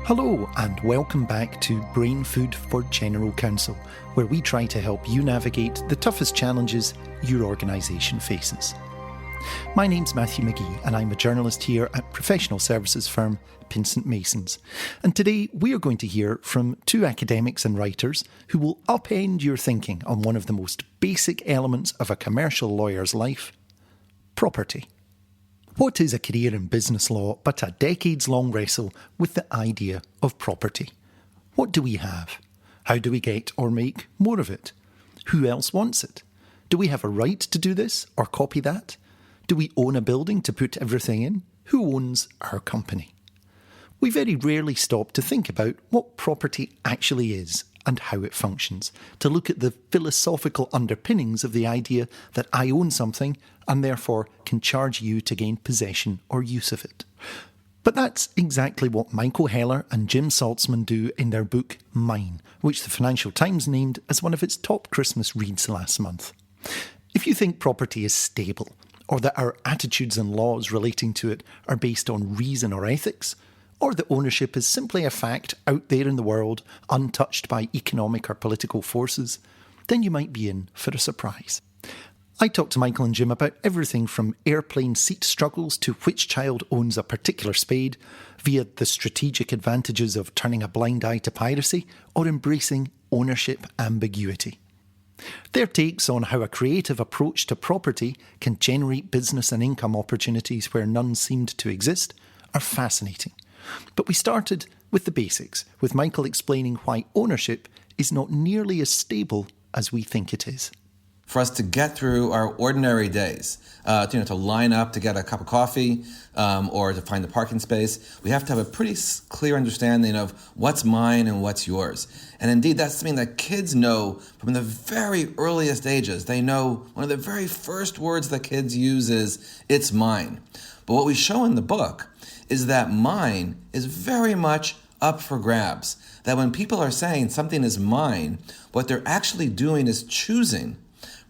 Hello and welcome back to Brain Food for General Counsel, where we try to help you navigate the toughest challenges your organisation faces. My name's Matthew McGee and I'm a journalist here at professional services firm Pinsent Masons. And today we are going to hear from two academics and writers who will upend your thinking on one of the most basic elements of a commercial lawyer's life: property. What is a career in business law but a decades-long wrestle with the idea of property? What do we have? How do we get or make more of it? Who else wants it? Do we have a right to do this or copy that? Do we own a building to put everything in? Who owns our company? We very rarely stop to think about what property actually is and how it functions, to look at the philosophical underpinnings of the idea that I own something and therefore can charge you to gain possession or use of it. But that's exactly what Michael Heller and Jim Salzman do in their book Mine, which the Financial Times named as one of its top Christmas reads last month. If you think property is stable, or that our attitudes and laws relating to it are based on reason or ethics, or that ownership is simply a fact out there in the world, untouched by economic or political forces, then you might be in for a surprise. I talked to Michael and Jim about everything from airplane seat struggles to which child owns a particular spade, via the strategic advantages of turning a blind eye to piracy or embracing ownership ambiguity. Their takes on how a creative approach to property can generate business and income opportunities where none seemed to exist are fascinating. But we started with the basics, with Michael explaining why ownership is not nearly as stable as we think it is. For us to get through our ordinary days, to line up to get a cup of coffee or to find a parking space, we have to have a pretty clear understanding of what's mine and what's yours. And indeed, that's something that kids know from the very earliest ages. They know one of the very first words that kids use is, "It's mine." But what we show in the book is that mine is very much up for grabs. That when people are saying something is mine, what they're actually doing is choosing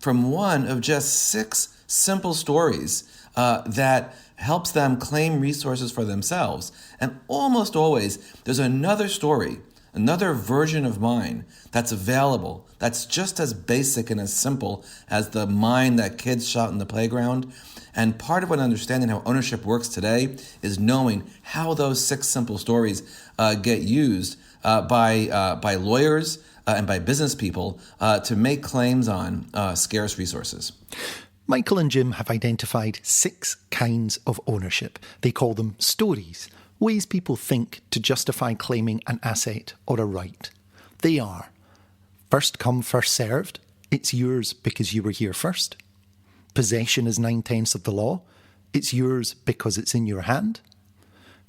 from one of just 6 simple stories that helps them claim resources for themselves. And almost always, there's another story, another version of mine that's available, that's just as basic and as simple as the mine that kids shout in the playground. And part of what understanding how ownership works today is knowing how those 6 simple stories get used by lawyers and by business people to make claims on scarce resources. Michael and Jim have identified 6 kinds of ownership. They call them stories, ways people think to justify claiming an asset or a right. They are: first come, first served. It's yours because you were here first. Possession is 9/10 of the law. It's yours because it's in your hand.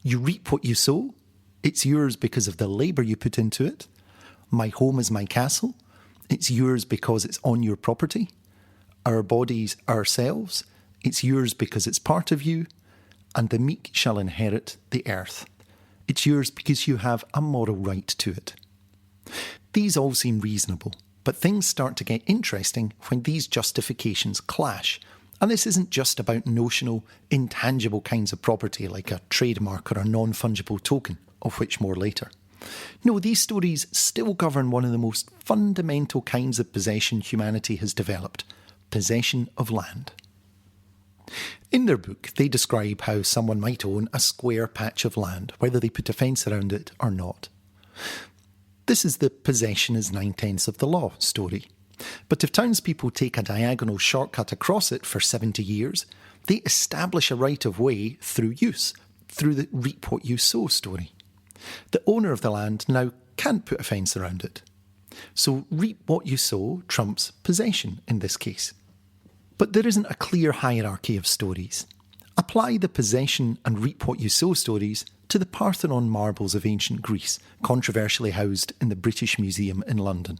You reap what you sow. It's yours because of the labour you put into it. My home is my castle. It's yours because it's on your property. Our bodies, ourselves. It's yours because it's part of you. And the meek shall inherit the earth. It's yours because you have a moral right to it. These all seem reasonable. But things start to get interesting when these justifications clash. And this isn't just about notional, intangible kinds of property like a trademark or a non-fungible token, of which more later. No, these stories still govern one of the most fundamental kinds of possession humanity has developed: possession of land. In their book, they describe how someone might own a square patch of land, whether they put a fence around it or not. This is the possession is 9/10 of the law story. But if townspeople take a diagonal shortcut across it for 70 years, they establish a right of way through use, through the reap what you sow story. The owner of the land now can't put a fence around it. So reap what you sow trumps possession in this case. But there isn't a clear hierarchy of stories. Apply the possession and reap what you sow stories to the Parthenon marbles of ancient Greece, controversially housed in the British Museum in London.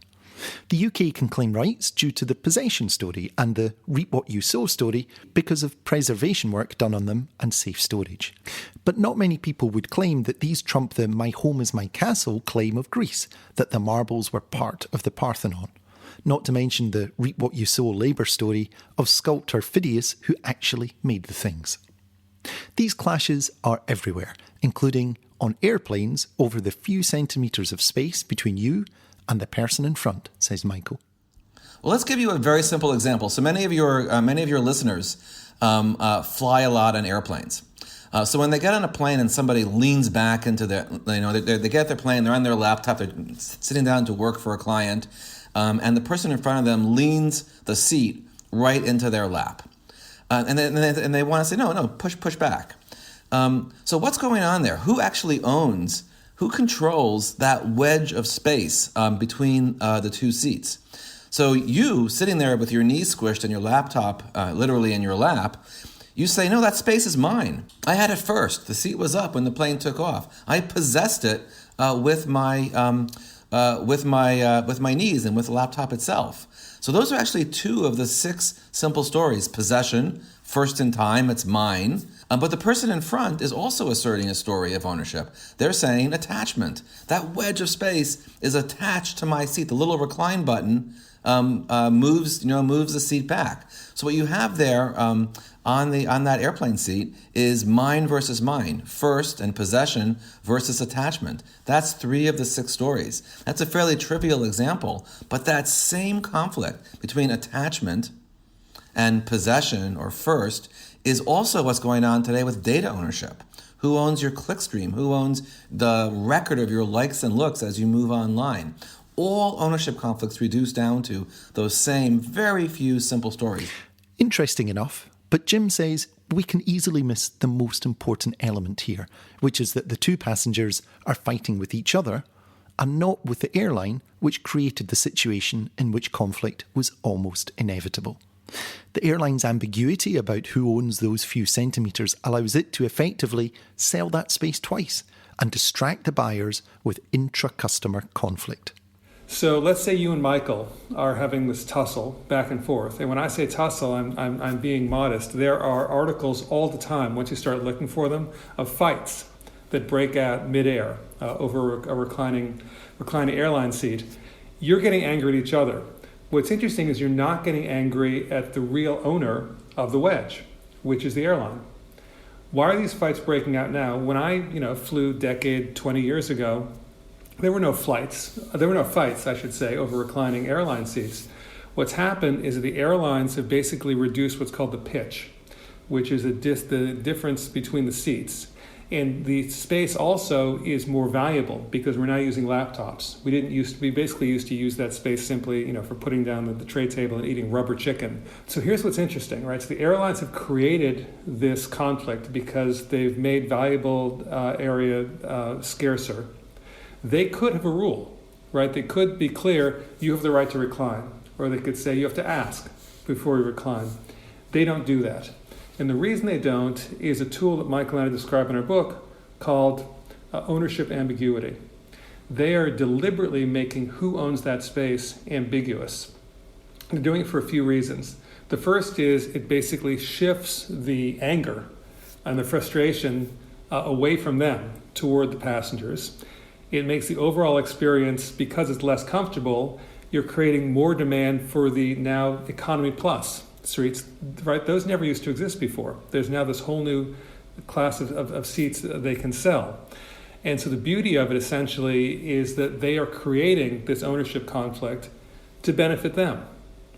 The UK can claim rights due to the possession story and the reap what you sow story because of preservation work done on them and safe storage. But not many people would claim that these trump the my home is my castle claim of Greece, that the marbles were part of the Parthenon. Not to mention the reap what you sow labour story of sculptor Phidias, who actually made the things. These clashes are everywhere, including on airplanes over the few centimetres of space between you and the person in front, says Michael. Well, let's give you a very simple example. So many of your listeners fly a lot on airplanes. So when they get on a plane and somebody leans back into their, they get their plane, they're on their laptop, they're sitting down to work for a client, and the person in front of them leans the seat right into their lap. And they want to say, no, push back. So what's going on there? Who controls that wedge of space between the two seats? So you, sitting there with your knees squished and your laptop literally in your lap, you say, no, that space is mine. I had it first. The seat was up when the plane took off. I possessed it with my knees and with the laptop itself. So those are actually 2 of the 6 simple stories. Possession, first in time, it's mine. But the person in front is also asserting a story of ownership. They're saying attachment. That wedge of space is attached to my seat. The little recline button moves the seat back. So what you have there on that airplane seat is mine versus mine, first, and possession versus attachment. That's 3 of the 6 stories. That's a fairly trivial example, but that same conflict between attachment and possession or first is also what's going on today with data ownership. Who owns your clickstream? Who owns the record of your likes and looks as you move online? All ownership conflicts reduce down to those same very few simple stories. Interesting enough, but Jim says we can easily miss the most important element here, which is that the 2 passengers are fighting with each other and not with the airline, which created the situation in which conflict was almost inevitable. The airline's ambiguity about who owns those few centimetres allows it to effectively sell that space twice and distract the buyers with intra-customer conflict. So let's say you and Michael are having this tussle back and forth. And when I say tussle, I'm being modest. There are articles all the time, once you start looking for them, of fights that break out midair over a reclining airline seat. You're getting angry at each other. What's interesting is you're not getting angry at the real owner of the wedge, which is the airline. Why are these fights breaking out now? When I flew 20 years ago, there were no fights, I should say, over reclining airline seats. What's happened is that the airlines have basically reduced what's called the pitch, which is the difference between the seats. And the space also is more valuable because we're now using laptops. We basically used to use that space simply, for putting down the tray table and eating rubber chicken. So here's what's interesting, right? So the airlines have created this conflict because they've made valuable area scarcer. They could have a rule, right? They could be clear, you have the right to recline. Or they could say, you have to ask before you recline. They don't do that. And the reason they don't is a tool that Michael and I describe in our book called ownership ambiguity. They are deliberately making who owns that space ambiguous. They're doing it for a few reasons. The first is it basically shifts the anger and the frustration away from them toward the passengers. It makes the overall experience, because it's less comfortable, you're creating more demand for the now economy plus seats, right? Those never used to exist before. There's now this whole new class of seats that they can sell. And so the beauty of it essentially is that they are creating this ownership conflict to benefit them,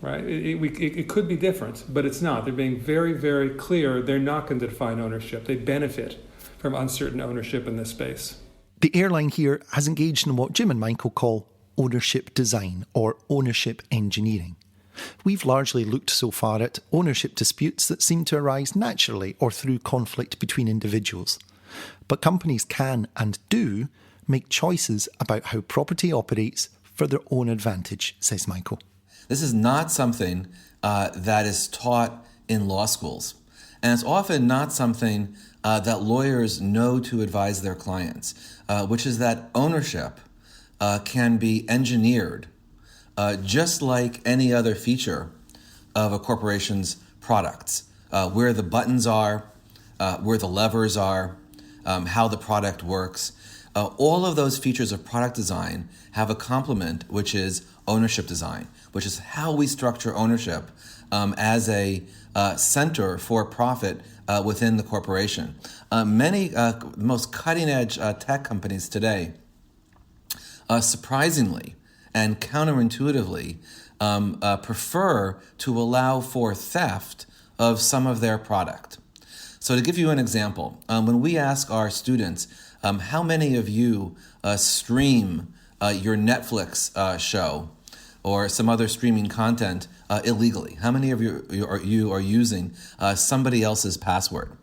right? It could be different, but it's not. They're being very, very clear. They're not going to define ownership. They benefit from uncertain ownership in this space. The airline here has engaged in what Jim and Michael call ownership design or ownership engineering. We've largely looked so far at ownership disputes that seem to arise naturally or through conflict between individuals. But companies can and do make choices about how property operates for their own advantage, says Michael. This is not something that is taught in law schools. And it's often not something that lawyers know to advise their clients, which is that ownership can be engineered just like any other feature of a corporation's products, where the buttons are, where the levers are, how the product works. All of those features of product design have a complement, which is ownership design, which is how we structure ownership as a center for profit within the corporation. Many most cutting-edge tech companies today, surprisingly and counterintuitively, prefer to allow for theft of some of their product. So to give you an example, when we ask our students, how many of you stream your Netflix show or some other streaming content illegally? How many of you are using somebody else's password?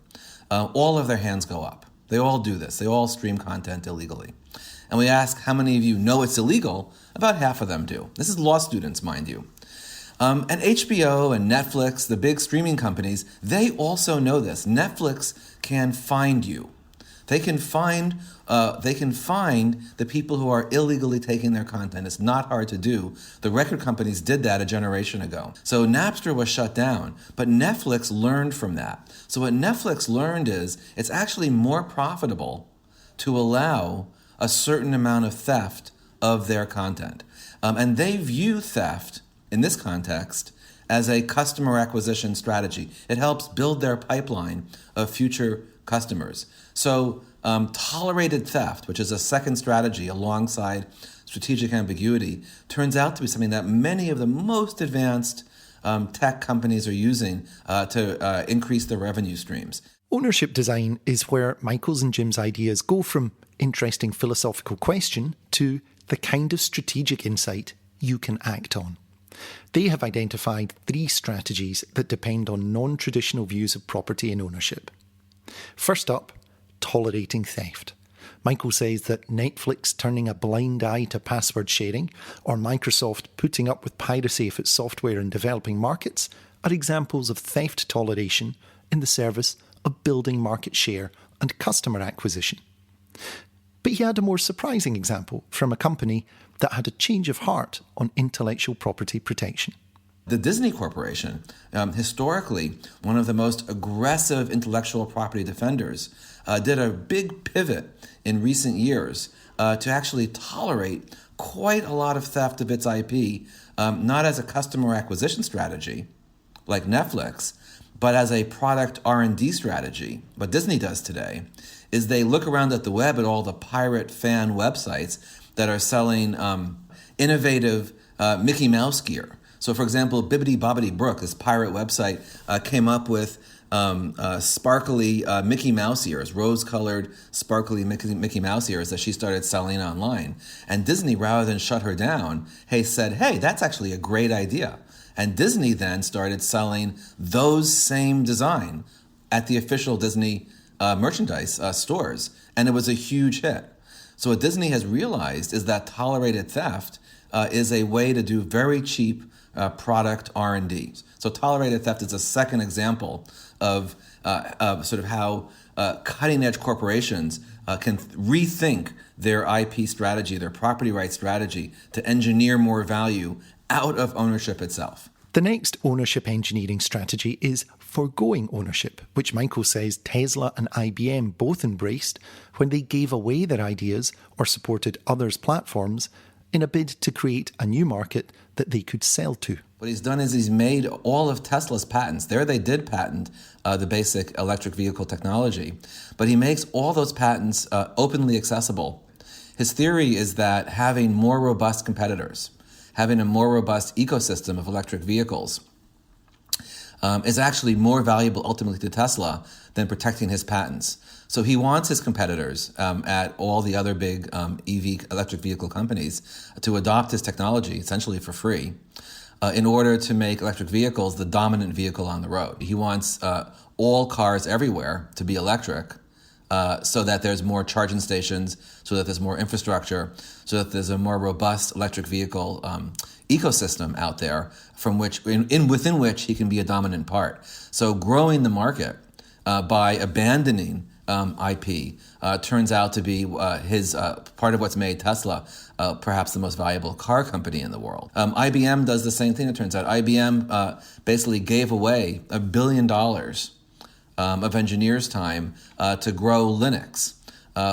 All of their hands go up. They all do this. They all stream content illegally. And we ask how many of you know it's illegal? About half of them do. This is law students, mind you. And HBO and Netflix, the big streaming companies, they also know this. Netflix can find you. They can find the people who are illegally taking their content. It's not hard to do. The record companies did that a generation ago. So Napster was shut down, but Netflix learned from that. So what Netflix learned is it's actually more profitable to allow a certain amount of theft of their content. And they view theft in this context as a customer acquisition strategy. It helps build their pipeline of future customers. So tolerated theft, which is a second strategy alongside strategic ambiguity, turns out to be something that many of the most advanced tech companies are using to increase their revenue streams. Ownership design is where Michael's and Jim's ideas go from interesting philosophical question to the kind of strategic insight you can act on. They have identified 3 strategies that depend on non-traditional views of property and ownership. First up, tolerating theft. Michael says that Netflix turning a blind eye to password sharing or Microsoft putting up with piracy of its software in developing markets are examples of theft toleration in the service of building market share and customer acquisition. But he had a more surprising example from a company that had a change of heart on intellectual property protection. The Disney Corporation, historically one of the most aggressive intellectual property defenders, did a big pivot in recent years to actually tolerate quite a lot of theft of its IP, not as a customer acquisition strategy like Netflix, but as a product R&D strategy. What Disney does today is they look around at the web at all the pirate fan websites that are selling innovative Mickey Mouse gear. So, for example, Bibbidi Bobbidi Brook, this pirate website, came up with sparkly Mickey Mouse ears, rose-colored, sparkly Mickey Mouse ears that she started selling online. And Disney, rather than shut her down, said, hey, that's actually a great idea. And Disney then started selling those same design at the official Disney merchandise stores. And it was a huge hit. So what Disney has realized is that tolerated theft is a way to do very cheap product R&D. So tolerated theft is a second example of sort of how cutting-edge corporations can rethink their IP strategy, their property rights strategy, to engineer more value out of ownership itself. The next ownership engineering strategy is foregoing ownership, which Michael says Tesla and IBM both embraced when they gave away their ideas or supported others' platforms in a bid to create a new market that they could sell to. What he's done is he's made all of Tesla's patents. There they did patent the basic electric vehicle technology, but he makes all those patents openly accessible. His theory is that having more robust competitors, having a more robust ecosystem of electric vehicles is actually more valuable ultimately to Tesla than protecting his patents. So he wants his competitors at all the other big EV electric vehicle companies to adopt his technology essentially for free in order to make electric vehicles the dominant vehicle on the road. He wants all cars everywhere to be electric so that there's more charging stations, so that there's more infrastructure, so that there's a more robust electric vehicle ecosystem out there from which, within which he can be a dominant part. So growing the market by abandoning IP turns out to be his part of what's made Tesla perhaps the most valuable car company in the world. IBM does the same thing, it turns out. IBM basically gave away $1 billion of engineers' time to grow Linux,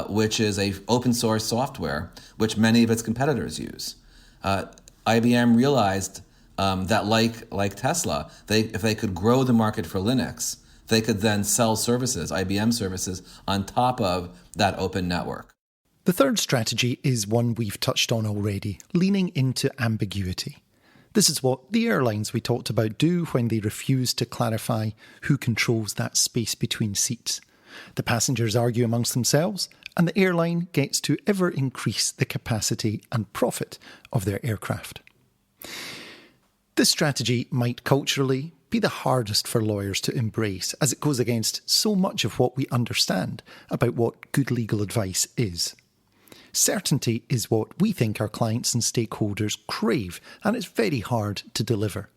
which is a open source software which many of its competitors use. IBM realized that like Tesla, if they could grow the market for Linux, they could then sell services, IBM services, on top of that open network. The third strategy is one we've touched on already, leaning into ambiguity. This is what the airlines we talked about do when they refuse to clarify who controls that space between seats. The passengers argue amongst themselves, and the airline gets to ever increase the capacity and profit of their aircraft. This strategy might culturally be the hardest for lawyers to embrace, as it goes against so much of what we understand about what good legal advice is. Certainty is what we think our clients and stakeholders crave, and it's very hard to deliver.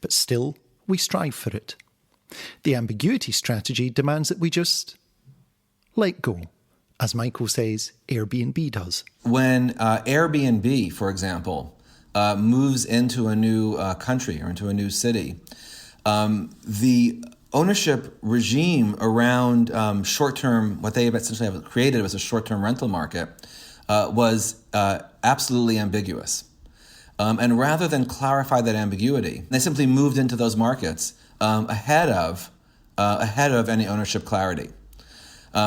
But still, we strive for it. The ambiguity strategy demands that we just let go, as Michael says Airbnb does. When Airbnb, for example, moves into a new country or into a new city, the ownership regime around short-term, what they essentially have created as a short-term rental market, was absolutely ambiguous. And rather than clarify that ambiguity, they simply moved into those markets ahead of any ownership clarity.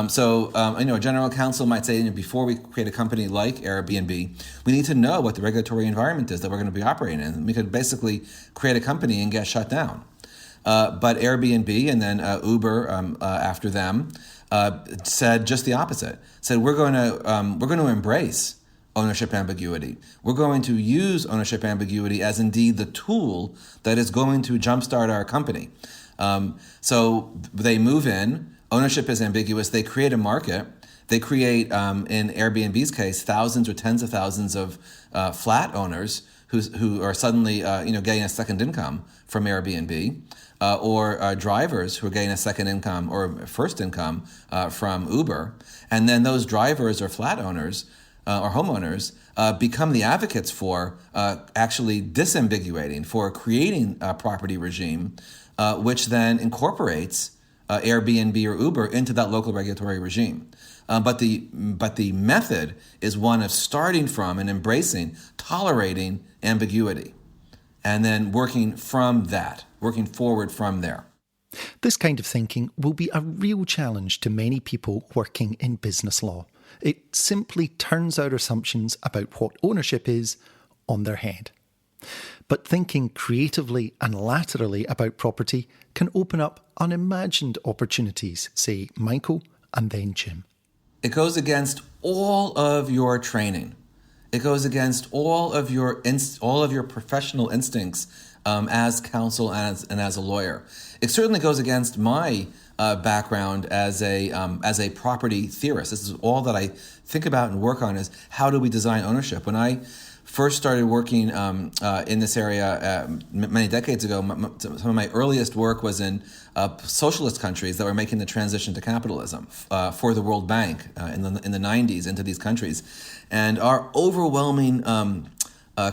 So a general counsel might say, before we create a company like Airbnb, we need to know what the regulatory environment is that we're going to be operating in. We could basically create a company and get shut down. But Airbnb and then Uber after them said just the opposite. Said we're going to embrace ownership ambiguity. We're going to use ownership ambiguity as indeed the tool that is going to jumpstart our company. So they move in. Ownership is ambiguous. They create a market. They create, in Airbnb's case, thousands or tens of thousands of flat owners who are suddenly getting a second income from Airbnb. Or drivers who are getting a second income or first income from Uber. And then those drivers or flat owners or homeowners become the advocates for actually disambiguating, for creating a property regime, which then incorporates Airbnb or Uber into that local regulatory regime. But the method is one of starting from and embracing, tolerating ambiguity, and then working forward from there. This kind of thinking will be a real challenge to many people working in business law. It simply turns our assumptions about what ownership is on their head. But thinking creatively and laterally about property can open up unimagined opportunities, say Michael and then Jim. It goes against all of your training. It goes against all of your professional instincts as counsel and as a lawyer. It certainly goes against my background as a property theorist. This is all that I think about and work on, is how do we design ownership. When I first started working in this area many decades ago, some of my earliest work was in socialist countries that were making the transition to capitalism for the World Bank in the 90s into these countries. And our overwhelming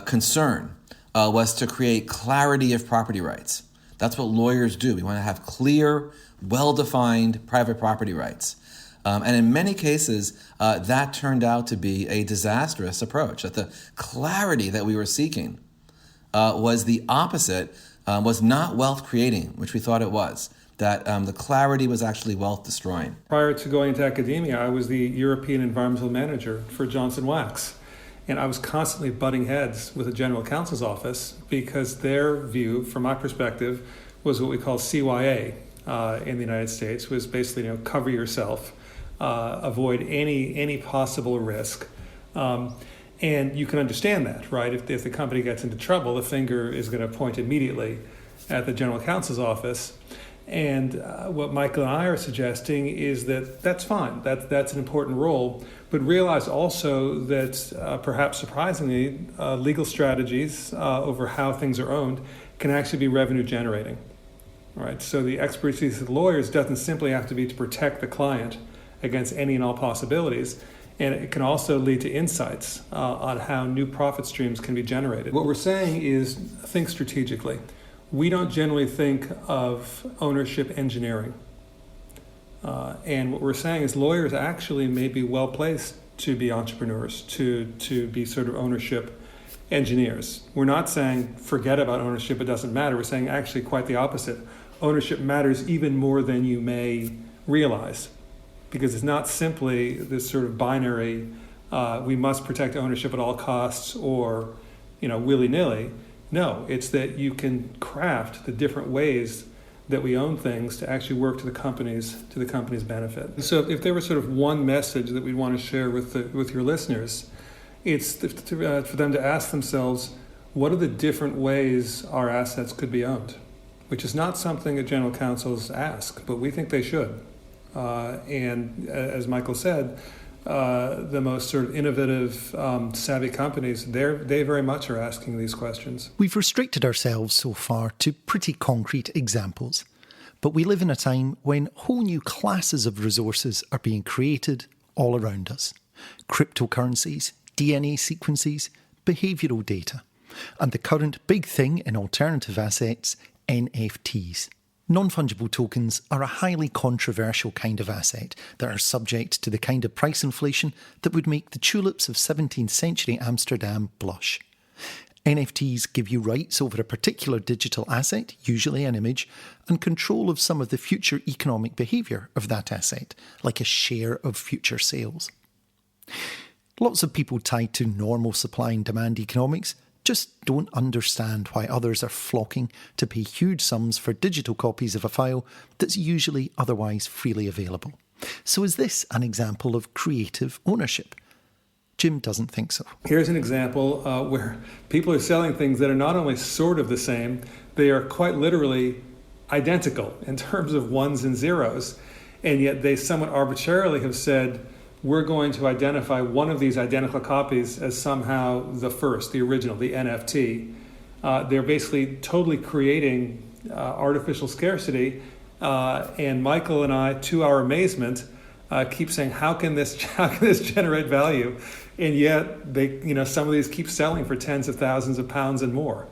concern was to create clarity of property rights. That's what lawyers do. We want to have clear, well-defined private property rights. And in many cases, that turned out to be a disastrous approach, that the clarity that we were seeking was the opposite, was not wealth creating, which we thought it was, that the clarity was actually wealth destroying. Prior to going into academia, I was the European environmental manager for Johnson Wax. And I was constantly butting heads with the general counsel's office because their view, from my perspective, was what we call CYA in the United States, was basically, cover yourself, avoid any possible risk. And you can understand that, right? If the company gets into trouble, the finger is going to point immediately at the general counsel's office. And what Michael and I are suggesting is that that's fine. That's an important role. But realize also that perhaps surprisingly, legal strategies over how things are owned can actually be revenue generating. All right. So the expertise of lawyers doesn't simply have to be to protect the client against any and all possibilities. And it can also lead to insights on how new profit streams can be generated. What we're saying is think strategically. We don't generally think of ownership engineering. And what we're saying is lawyers actually may be well placed to be entrepreneurs, to be sort of ownership engineers. We're not saying forget about ownership, it doesn't matter. We're saying actually quite the opposite. Ownership matters even more than you may realize, because it's not simply this sort of binary, we must protect ownership at all costs or, willy-nilly. No, it's that you can craft the different ways that we own things to actually work to the company's benefit. So if there was sort of one message that we'd want to share with your listeners, it's for them to ask themselves, what are the different ways our assets could be owned? Which is not something that general counsels ask, but we think they should. And as Michael said, the most sort of innovative, savvy companies, they very much are asking these questions. We've restricted ourselves so far to pretty concrete examples, but we live in a time when whole new classes of resources are being created all around us. Cryptocurrencies, DNA sequences, behavioural data, and the current big thing in alternative assets, NFTs. Non-fungible tokens are a highly controversial kind of asset that are subject to the kind of price inflation that would make the tulips of 17th century Amsterdam blush. NFTs give you rights over a particular digital asset, usually an image, and control of some of the future economic behaviour of that asset, like a share of future sales. Lots of people tied to normal supply and demand economics just don't understand why others are flocking to pay huge sums for digital copies of a file that's usually otherwise freely available. So is this an example of creative ownership? Jim doesn't think so. Here's an example where people are selling things that are not only sort of the same, they are quite literally identical in terms of ones and zeros, and yet they somewhat arbitrarily have said, we're going to identify one of these identical copies as somehow the first, the original, the NFT. They're basically totally creating artificial scarcity. And Michael and I, to our amazement, keep saying, how can this generate value? And yet, some of these keep selling for tens of thousands of pounds and more.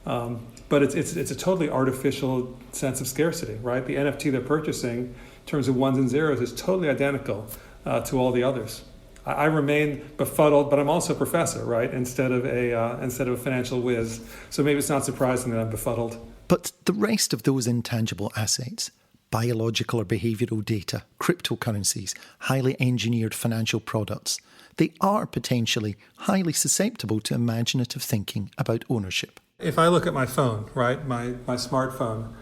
But it's a totally artificial sense of scarcity, right? The NFT they're purchasing, in terms of ones and zeros, is totally identical to all the others. I remain befuddled, but I'm also a professor, right? Instead of a financial whiz. So maybe it's not surprising that I'm befuddled. But the rest of those intangible assets, biological or behavioural data, cryptocurrencies, highly engineered financial products, they are potentially highly susceptible to imaginative thinking about ownership. If I look at my phone, right, my smartphone,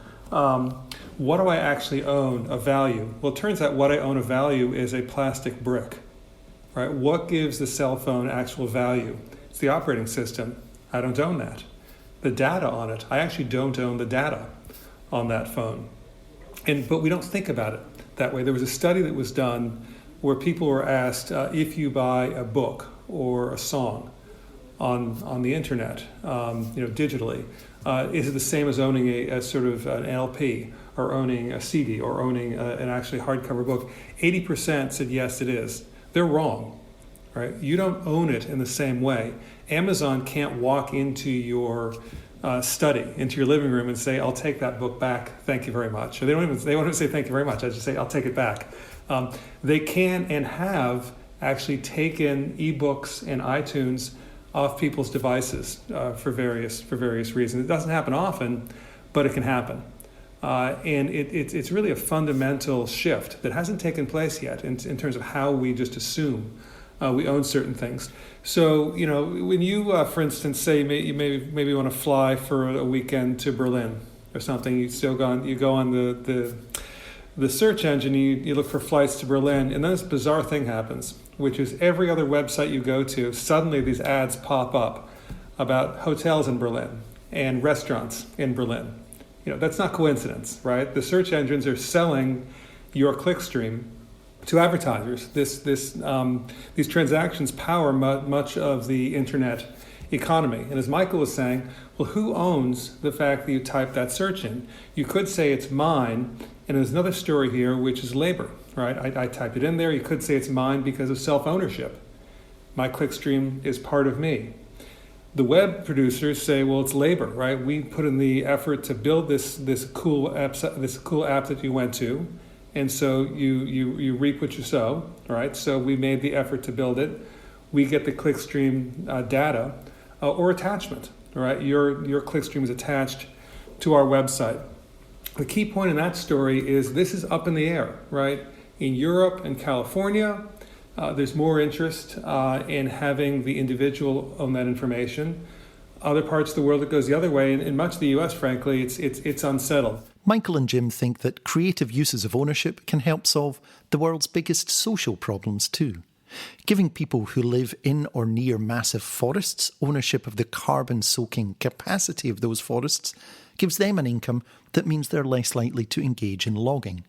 what do I actually own of value? Well, it turns out what I own of value is a plastic brick, right? What gives the cell phone actual value? It's the operating system. I don't own that. The data on it, I actually don't own the data on that phone. But we don't think about it that way. There was a study that was done where people were asked, if you buy a book or a song on the internet, digitally, is it the same as owning a sort of an LP or owning a CD or owning an actually hardcover book? 80% said yes, it is. They're wrong, right? You don't own it in the same way. Amazon can't walk into your study, into your living room and say, I'll take that book back, thank you very much. Or they won't even say thank you very much. I just say, I'll take it back. They can and have actually taken ebooks and iTunes off people's devices for various reasons. It doesn't happen often, but it can happen. And it's really a fundamental shift that hasn't taken place yet in terms of how we just assume we own certain things. So, when you, for instance, say you maybe want to fly for a weekend to Berlin or something, you go on the search engine, you look for flights to Berlin, and then this bizarre thing happens, which is every other website you go to, suddenly these ads pop up about hotels in Berlin and restaurants in Berlin. That's not coincidence, right? The search engines are selling your clickstream to advertisers. These transactions power much of the internet economy. And as Michael was saying, well, who owns the fact that you type that search in? You could say it's mine, and there's another story here, which is labor, right? I type it in there. You could say it's mine because of self-ownership. My clickstream is part of me. The web producers say, well, it's labor, right? We put in the effort to build this cool app that you went to, and so you reap what you sow, right? So we made the effort to build it. We get the clickstream data. or attachment, right? Your clickstream is attached to our website. The key point in that story is this is up in the air, right? In Europe and California, there's more interest in having the individual own that information. Other parts of the world, it goes the other way. In much of the US, frankly, it's unsettled. Michael and Jim think that creative uses of ownership can help solve the world's biggest social problems too. Giving people who live in or near massive forests ownership of the carbon-soaking capacity of those forests gives them an income that means they're less likely to engage in logging.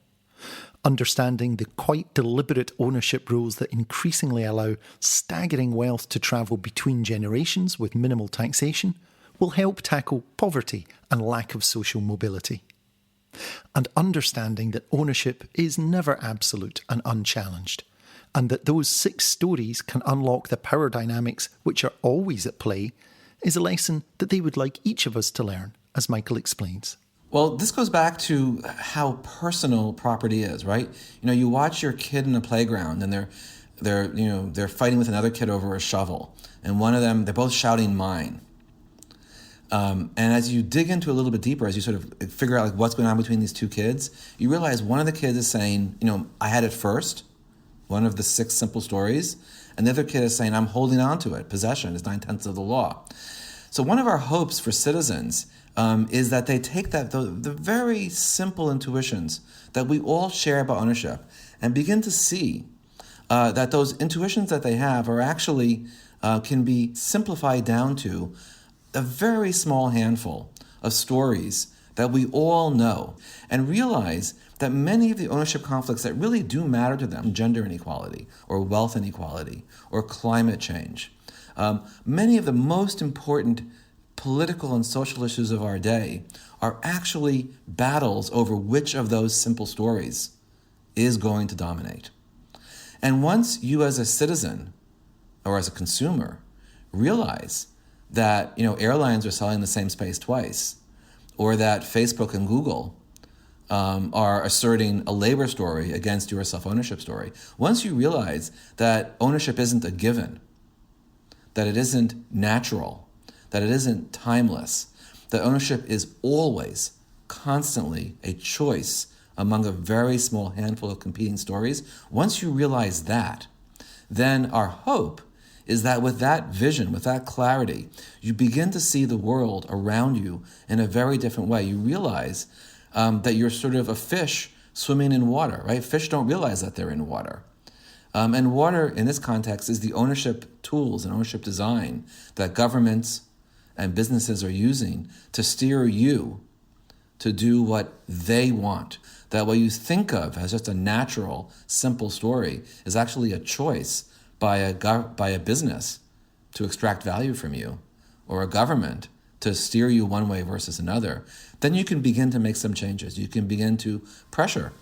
Understanding the quite deliberate ownership rules that increasingly allow staggering wealth to travel between generations with minimal taxation will help tackle poverty and lack of social mobility. And understanding that ownership is never absolute and unchallenged, and that those 6 stories can unlock the power dynamics which are always at play, is a lesson that they would like each of us to learn, as Michael explains. Well, this goes back to how personal property is, right? You watch your kid in a playground and they're fighting with another kid over a shovel, and one of them, they're both shouting mine. And as you dig into a little bit deeper, as you sort of figure out what's going on between these 2 kids, you realize one of the kids is saying, I had it first, one of the 6 simple stories, and the other kid is saying, I'm holding on to it. Possession is 9/10 of the law. So one of our hopes for citizens is that they take the very simple intuitions that we all share about ownership and begin to see that those intuitions that they have are actually can be simplified down to a very small handful of stories that we all know, and realize that many of the ownership conflicts that really do matter to them, gender inequality or wealth inequality or climate change, many of the most important political and social issues of our day are actually battles over which of those simple stories is going to dominate. And once you as a citizen or as a consumer realize that airlines are selling the same space twice, or that Facebook and Google are asserting a labor story against your self-ownership story, once you realize that ownership isn't a given, that it isn't natural, that it isn't timeless, that ownership is always, constantly a choice among a very small handful of competing stories, once you realize that, then our hope is that with that vision, with that clarity, you begin to see the world around you in a very different way. You realize that you're sort of a fish swimming in water, right? Fish don't realize that they're in water. And water, in this context, is the ownership tools and ownership design that governments and businesses are using to steer you to do what they want. That what you think of as just a natural, simple story is actually a choice by a business to extract value from you, or a government to steer you one way versus another. Then you can begin to make some changes. You can begin to pressure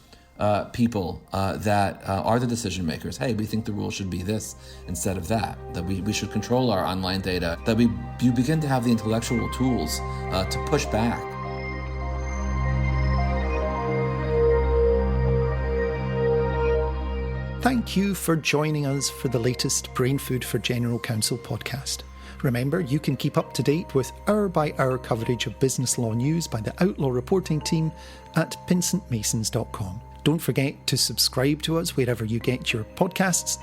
people that are the decision makers. Hey, we think the rule should be this instead of that we should control our online data, that you begin to have the intellectual tools to push back. Thank you for joining us for the latest Brain Food for General Counsel podcast. Remember, you can keep up to date with hour-by-hour coverage of business law news by the Outlaw Reporting team at pinsentmasons.com. Don't forget to subscribe to us wherever you get your podcasts.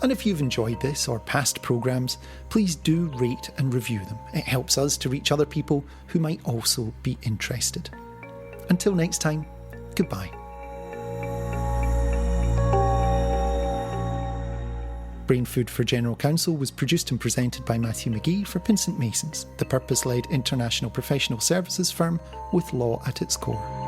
And if you've enjoyed this or past programmes, please do rate and review them. It helps us to reach other people who might also be interested. Until next time, goodbye. Brain Food for General Counsel was produced and presented by Matthew McGee for Pinsent Masons, the purpose-led international professional services firm with law at its core.